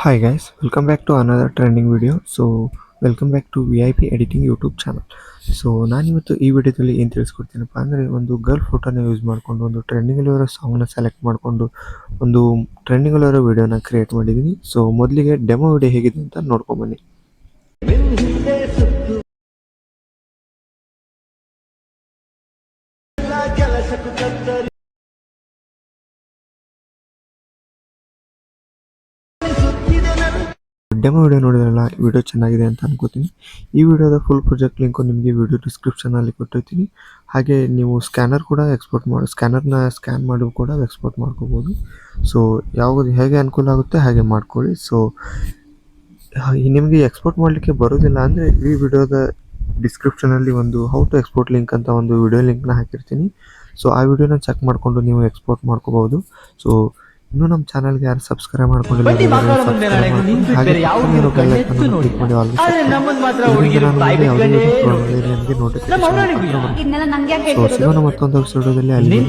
Hi guys, welcome back to another trending video. Welcome back to VIP Editing YouTube channel. ನಾನಿವತ್ತು ಈ ವಿಡಿಯೋದಲ್ಲಿ ಏನು ತಿಳಿಸ್ಕೊಡ್ತೀನಪ್ಪ ಅಂದರೆ ಒಂದು ಗರ್ಲ್ ಫೋಟೋನ ಯೂಸ್ ಮಾಡಿಕೊಂಡು ಒಂದು ಟ್ರೆಂಡಿಂಗಲ್ಲಿರೋ ಸಾಂಗ್ನ ಸೆಲೆಕ್ಟ್ ಮಾಡಿಕೊಂಡು ಒಂದು ಟ್ರೆಂಡಿಂಗಲ್ಲಿರೋ ವಿಡಿಯೋನ ಕ್ರಿಯೇಟ್ ಮಾಡಿದ್ದೀನಿ. ಮೊದಲಿಗೆ ಡೆಮೋ ವಿಡಿಯೋ ಹೇಗಿದೆ ಅಂತ ನೋಡ್ಕೊಂಬನ್ನಿ. ಡೆಮೋ ವಿಡಿಯೋ ನೋಡಿದ್ರಲ್ಲ, ವಿಡಿಯೋ ಚೆನ್ನಾಗಿದೆ ಅಂತ ಅನ್ಕೋತೀನಿ. ಈ ವಿಡಿಯೋದ ಫುಲ್ ಪ್ರಾಜೆಕ್ಟ್ ಲಿಂಕು ನಿಮಗೆ ವಿಡಿಯೋ ಡಿಸ್ಕ್ರಿಪ್ಷನಲ್ಲಿ ಕೊಟ್ಟಿರ್ತೀನಿ. ಹಾಗೆ ನೀವು ಸ್ಕ್ಯಾನರ್ನ ಸ್ಕ್ಯಾನ್ ಮಾಡಿ ಕೂಡ ಎಕ್ಸ್ಪೋರ್ಟ್ ಮಾಡ್ಕೋಬೋದು. ಯಾವುದು ಹೇಗೆ ಅನುಕೂಲ ಆಗುತ್ತೆ ಹಾಗೆ ಮಾಡ್ಕೊಳ್ಳಿ. ನಿಮಗೆ ಎಕ್ಸ್ಪೋರ್ಟ್ ಮಾಡಲಿಕ್ಕೆ ಬರೋದಿಲ್ಲ ಅಂದರೆ ಈ ವಿಡಿಯೋದ ಡಿಸ್ಕ್ರಿಪ್ಷನಲ್ಲಿ ಒಂದು ಹೌ ಟು ಎಕ್ಸ್ಪೋರ್ಟ್ ಲಿಂಕ್ ಅಂತ ಒಂದು ವಿಡಿಯೋ ಲಿಂಕ್ನ ಹಾಕಿರ್ತೀನಿ. ಆ ವಿಡಿಯೋನ ಚೆಕ್ ಮಾಡಿಕೊಂಡು ನೀವು ಎಕ್ಸ್ಪೋರ್ಟ್ ಮಾಡ್ಕೋಬಹುದು. ಇನ್ನೂ ನಮ್ಮ ಚಾನಲ್ಗೆ ಯಾರು ಸಬ್ಸ್ಕ್ರೈಬ್ ಮಾಡ್ಕೊಂಡಿಲ್ಲ ಹಾಗೆ ಸಿಗೋಣ ಮತ್ತೊಂದು ವಿಡಿಯೋದಲ್ಲಿ ಅಲ್ಲಿ